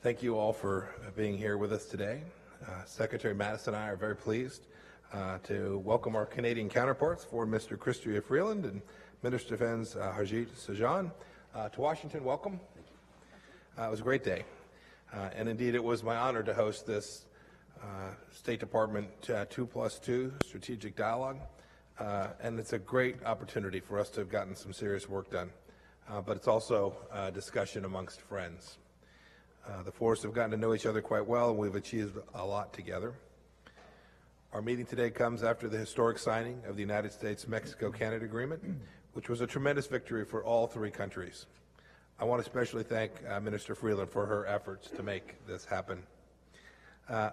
Thank you all for being here with us today. Secretary Mattis and I are very pleased to welcome our Canadian counterparts, Foreign Minister Chrystia Freeland and Minister of Defense Harjit Sajjan. To Washington, welcome. It was a great day, and indeed it was my honor to host this State Department 2+2 strategic dialogue, and it's a great opportunity for us to have gotten some serious work done, but it's also a discussion amongst friends. The four have gotten to know each other quite well, and we've achieved a lot together. Our meeting today comes after the historic signing of the United States-Mexico-Canada Agreement, which was a tremendous victory for all three countries. I want to especially thank Minister Freeland for her efforts to make this happen.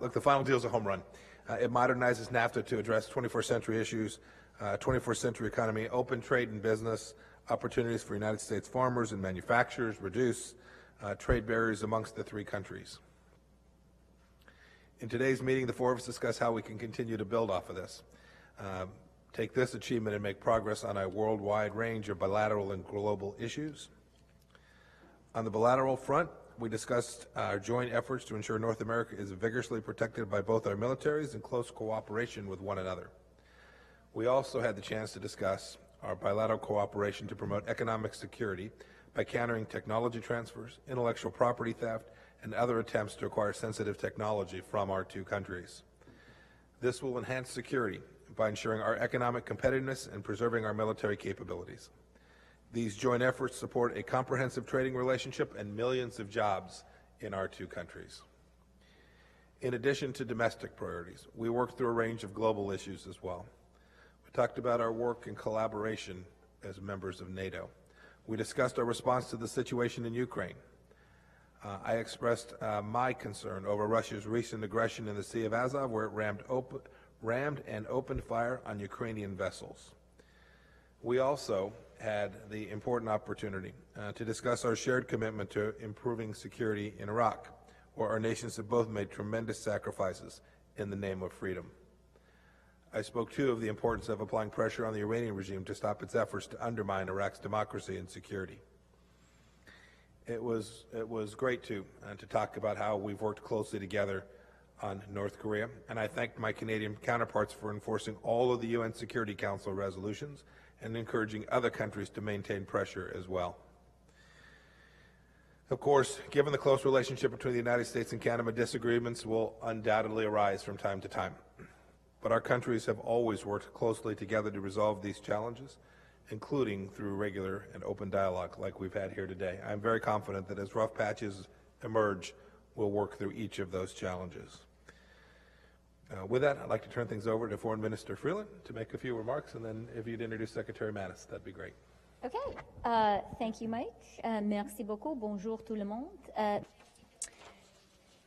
Look, the final deal is a home run. It modernizes NAFTA to address 21st century issues, 21st century economy, open trade and business, opportunities for United States farmers and manufacturers, reduce trade barriers amongst the three countries. In today's meeting, the four of us discuss how we can continue to build off of this, take this achievement and make progress on a worldwide range of bilateral and global issues. On the bilateral front, we discussed our joint efforts to ensure North America is vigorously protected by both our militaries in close cooperation with one another. We also had the chance to discuss our bilateral cooperation to promote economic security by countering technology transfers, intellectual property theft, and other attempts to acquire sensitive technology from our two countries. This will enhance security by ensuring our economic competitiveness and preserving our military capabilities. These joint efforts support a comprehensive trading relationship and millions of jobs in our two countries. In addition to domestic priorities, we worked through a range of global issues as well. We talked about our work and collaboration as members of NATO. We discussed our response to the situation in Ukraine. I expressed my concern over Russia's recent aggression in the Sea of Azov, where it rammed and opened fire on Ukrainian vessels. We also had the important opportunity to discuss our shared commitment to improving security in Iraq, where our nations have both made tremendous sacrifices in the name of freedom. I spoke, too, of the importance of applying pressure on the Iranian regime to stop its efforts to undermine Iraq's democracy and security. It was great, too, to talk about how we've worked closely together on North Korea, and I thanked my Canadian counterparts for enforcing all of the UN Security Council resolutions and encouraging other countries to maintain pressure as well. Of course, given the close relationship between the United States and Canada, disagreements will undoubtedly arise from time to time. But our countries have always worked closely together to resolve these challenges, including through regular and open dialogue like we've had here today. I'm very confident that as rough patches emerge, we'll work through each of those challenges. With that, I'd like to turn things over to Foreign Minister Freeland to make a few remarks, and then if you'd introduce Secretary Mattis, that'd be great. Okay. Thank you, Mike. Merci beaucoup. Bonjour tout le monde.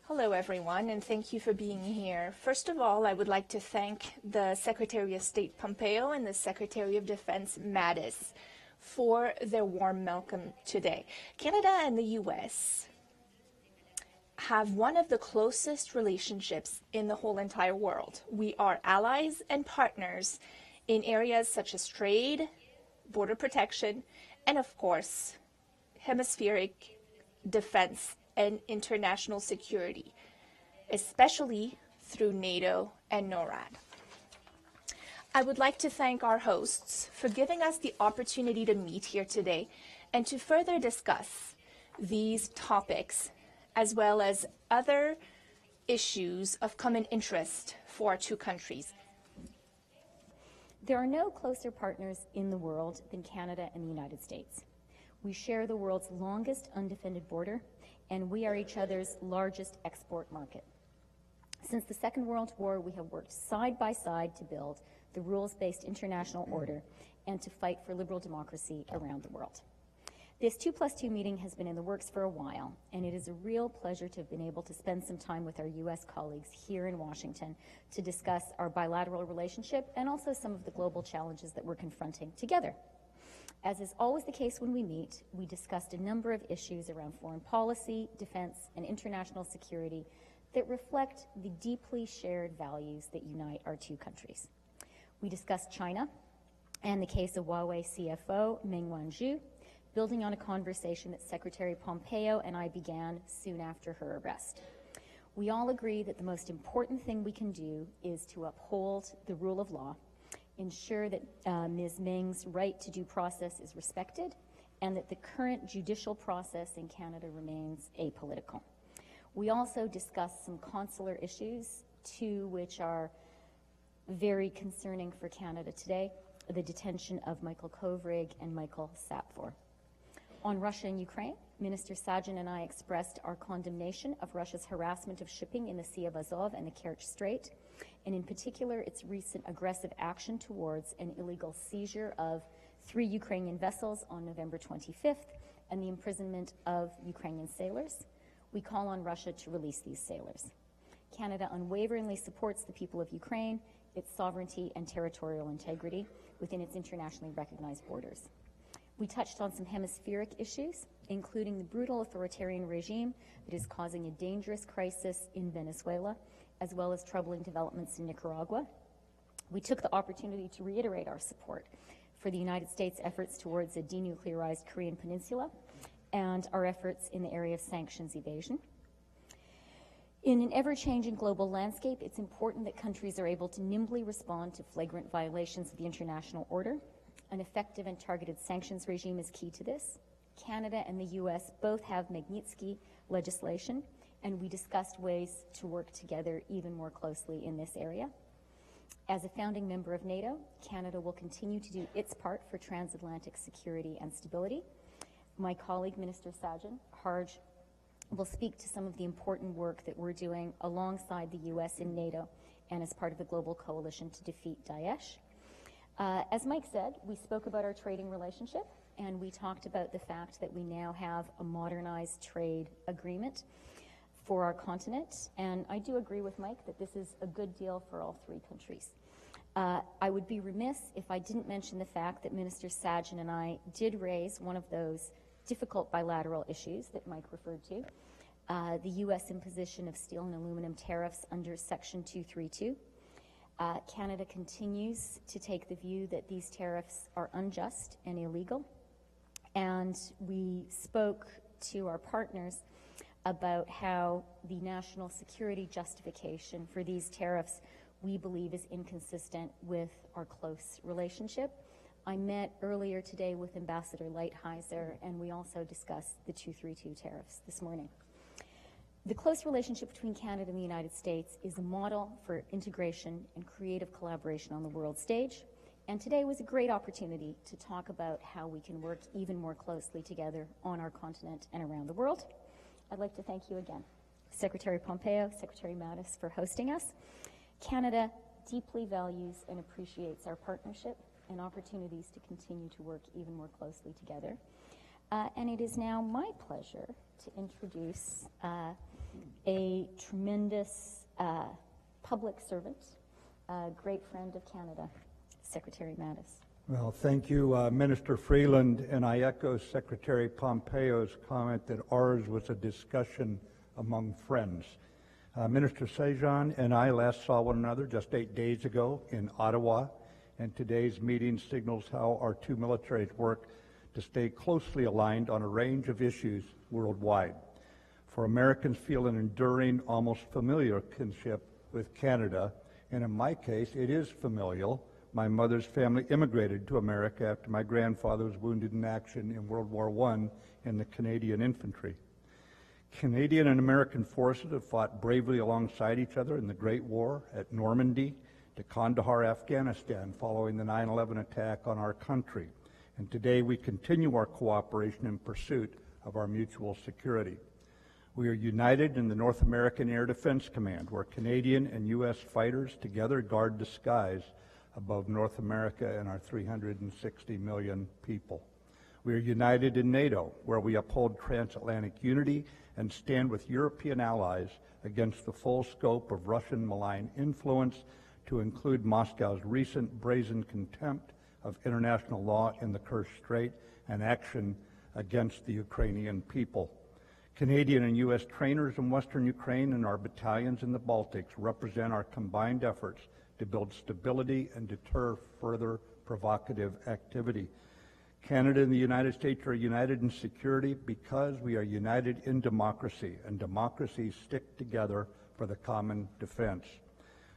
Hello, everyone, and thank you for being here. First of all, I would like to thank the Secretary of State Pompeo and the Secretary of Defense Mattis for their warm welcome today. Canada and the U.S. have one of the closest relationships in the whole entire world. We are allies and partners in areas such as trade, border protection, and of course, hemispheric defense and international security, especially through NATO and NORAD. I would like to thank our hosts for giving us the opportunity to meet here today and to further discuss these topics as well as other issues of common interest for our two countries. There are no closer partners in the world than Canada and the United States. We share the world's longest undefended border, and we are each other's largest export market. Since the Second World War, we have worked side by side to build the rules-based international order and to fight for liberal democracy around the world. This 2+2 meeting has been in the works for a while, and it is a real pleasure to have been able to spend some time with our U.S. colleagues here in Washington to discuss our bilateral relationship and also some of the global challenges that we're confronting together. As is always the case when we meet, we discussed a number of issues around foreign policy, defense, and international security that reflect the deeply shared values that unite our two countries. We discussed China and the case of Huawei CFO Meng Wanzhou, building on a conversation that Secretary Pompeo and I began soon after her arrest. We all agree that the most important thing we can do is to uphold the rule of law, ensure that Ms. Meng's right to due process is respected, and that the current judicial process in Canada remains apolitical. We also discussed some consular issues, two which are very concerning for Canada today: the detention of Michael Kovrig and Michael Sapfor. On Russia and Ukraine, Minister Sajjan and I expressed our condemnation of Russia's harassment of shipping in the Sea of Azov and the Kerch Strait, and in particular its recent aggressive action towards an illegal seizure of 3 Ukrainian vessels on November 25th and the imprisonment of Ukrainian sailors. We call on Russia to release these sailors. Canada unwaveringly supports the people of Ukraine, its sovereignty and territorial integrity within its internationally recognized borders. We touched on some hemispheric issues, including the brutal authoritarian regime that is causing a dangerous crisis in Venezuela, as well as troubling developments in Nicaragua. We took the opportunity to reiterate our support for the United States' efforts towards a denuclearized Korean peninsula and our efforts in the area of sanctions evasion. In an ever-changing global landscape, it's important that countries are able to nimbly respond to flagrant violations of the international order. An effective and targeted sanctions regime is key to this. Canada and the U.S. both have Magnitsky legislation, and we discussed ways to work together even more closely in this area. As a founding member of NATO, Canada will continue to do its part for transatlantic security and stability. My colleague, Minister Sajjan, Harj, will speak to some of the important work that we're doing alongside the U.S. in NATO and as part of the global coalition to defeat Daesh. As Mike said, we spoke about our trading relationship, and we talked about the fact that we now have a modernized trade agreement for our continent, and I do agree with Mike that this is a good deal for all 3 countries. I would be remiss if I didn't mention the fact that Minister Sajjan and I did raise one of those difficult bilateral issues that Mike referred to, the U.S. imposition of steel and aluminum tariffs under Section 232. Canada continues to take the view that these tariffs are unjust and illegal, and we spoke to our partners about how the national security justification for these tariffs we believe is inconsistent with our close relationship. I met earlier today with Ambassador Lighthizer, and we also discussed the 232 tariffs this morning. The close relationship between Canada and the United States is a model for integration and creative collaboration on the world stage, and today was a great opportunity to talk about how we can work even more closely together on our continent and around the world. I'd like to thank you again, Secretary Pompeo, Secretary Mattis, for hosting us. Canada deeply values and appreciates our partnership and opportunities to continue to work even more closely together. And it is now my pleasure to introduce a tremendous public servant, a great friend of Canada, Secretary Mattis. Well, thank you, Minister Freeland, and I echo Secretary Pompeo's comment that ours was a discussion among friends. Minister Sajjan and I last saw one another just 8 days ago in Ottawa, and today's meeting signals how our 2 militaries work to stay closely aligned on a range of issues worldwide. For Americans feel an enduring, almost familiar kinship with Canada, and in my case, it is familial. My mother's family immigrated to America after my grandfather was wounded in action in World War I in the Canadian infantry. Canadian and American forces have fought bravely alongside each other in the Great War, at Normandy, to Kandahar, Afghanistan, following the 9/11 attack on our country. And today we continue our cooperation in pursuit of our mutual security. We are united in the North American Air Defense Command, where Canadian and U.S. fighters together guard the skies above North America and our 360 million people. We are united in NATO, where we uphold transatlantic unity and stand with European allies against the full scope of Russian malign influence, to include Moscow's recent brazen contempt of international law in the Kerch Strait and action against the Ukrainian people. Canadian and U.S. trainers in Western Ukraine and our battalions in the Baltics represent our combined efforts to build stability and deter further provocative activity. Canada and the United States are united in security because we are united in democracy, and democracies stick together for the common defense.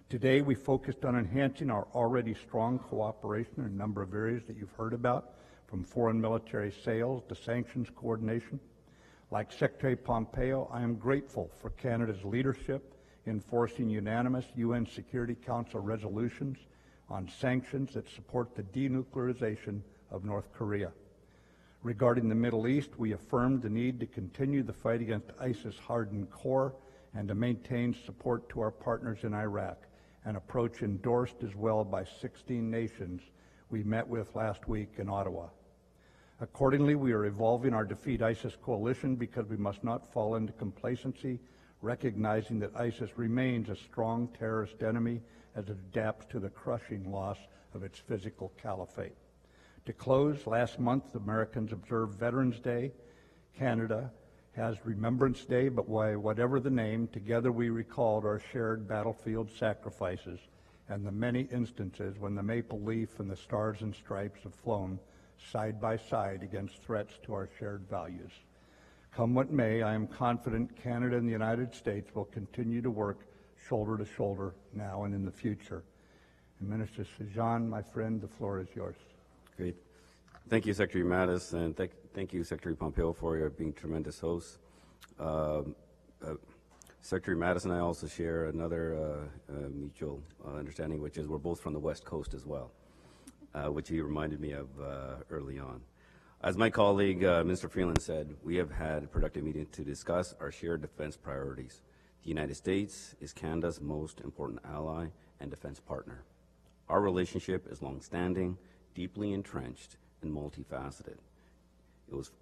Today, we focused on enhancing our already strong cooperation in a number of areas that you've heard about, from foreign military sales to sanctions coordination. Like Secretary Pompeo, I am grateful for Canada's leadership in forcing unanimous UN Security Council resolutions on sanctions that support the denuclearization of North Korea. Regarding the Middle East, we affirmed the need to continue the fight against ISIS-hardened core and to maintain support to our partners in Iraq, an approach endorsed as well by 16 nations we met with last week in Ottawa. Accordingly, we are evolving our Defeat ISIS coalition because we must not fall into complacency, recognizing that ISIS remains a strong terrorist enemy as it adapts to the crushing loss of its physical caliphate. To close, last month Americans observed Veterans Day. Canada has Remembrance Day, but whatever the name, together we recalled our shared battlefield sacrifices and the many instances when the maple leaf and the stars and stripes have flown side by side against threats to our shared values. Come what may, I am confident Canada and the United States will continue to work shoulder to shoulder now and in the future. And Minister Sajjan, my friend, the floor is yours. Great. Thank you, Secretary Mattis, and thank you, Secretary Pompeo, for your being tremendous hosts. Secretary Mattis and I also share another mutual understanding, which is we're both from the West Coast as well, which he reminded me of early on. As my colleague, Minister Freeland said, we have had a productive meeting to discuss our shared defense priorities. The United States is Canada's most important ally and defense partner. Our relationship is long-standing, deeply entrenched, and multifaceted.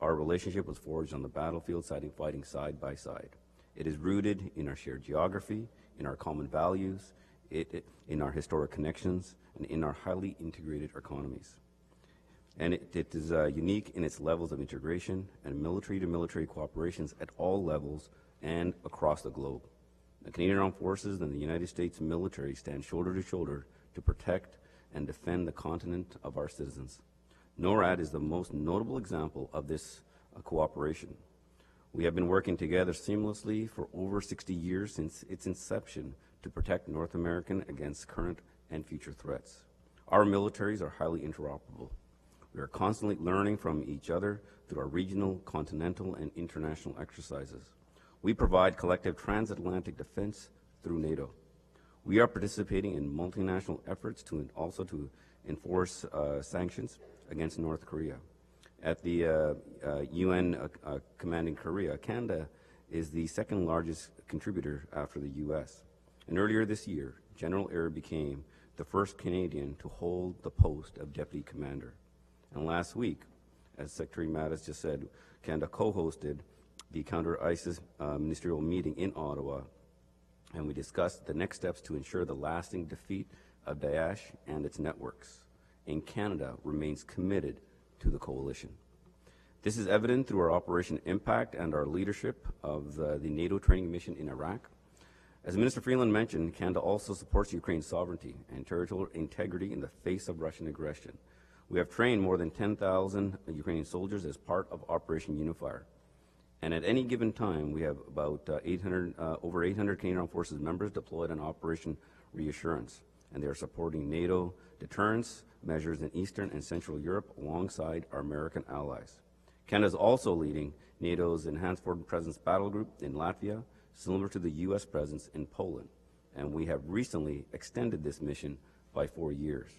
Our relationship was forged on the battlefield, fighting side by side. It is rooted in our shared geography, in our common values, in our historic connections, and in our highly integrated economies. And it is unique in its levels of integration and military-to-military cooperations at all levels and across the globe. The Canadian Armed Forces and the United States military stand shoulder to shoulder to protect and defend the continent of our citizens. NORAD is the most notable example of this cooperation. We have been working together seamlessly for over 60 years since its inception to protect North America against current and future threats. Our militaries are highly interoperable. We are constantly learning from each other through our regional, continental, and international exercises. We provide collective transatlantic defense through NATO. We are participating in multinational efforts to enforce sanctions against North Korea. At the UN command in Korea, Canada is the second largest contributor after the US. And earlier this year, General Eyre became the first Canadian to hold the post of Deputy Commander. And last week, as Secretary Mattis just said, Canada co-hosted the Counter-ISIS ministerial meeting in Ottawa, and we discussed the next steps to ensure the lasting defeat of Daesh and its networks. And Canada remains committed to the coalition. This is evident through our Operation Impact and our leadership of the NATO training mission in Iraq. As Minister Freeland mentioned, Canada also supports Ukraine's sovereignty and territorial integrity in the face of Russian aggression. We have trained more than 10,000 Ukrainian soldiers as part of Operation Unifier. And at any given time, we have about over 800 Canadian Armed Forces members deployed on Operation Reassurance, and they are supporting NATO deterrence measures in Eastern and Central Europe alongside our American allies. Canada is also leading NATO's Enhanced Forward Presence Battle Group in Latvia, similar to the U.S. presence in Poland, and we have recently extended this mission by 4 years.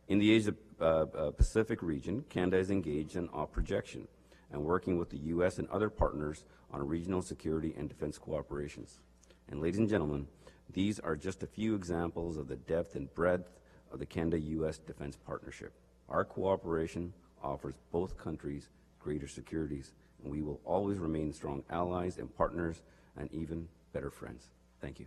In the Asia-Pacific region, Canada is engaged in op projection and working with the U.S. and other partners on regional security and defense cooperations. And ladies and gentlemen, these are just a few examples of the depth and breadth of the Canada-U.S. defense partnership. Our cooperation offers both countries greater securities, and we will always remain strong allies and partners and even better friends. Thank you.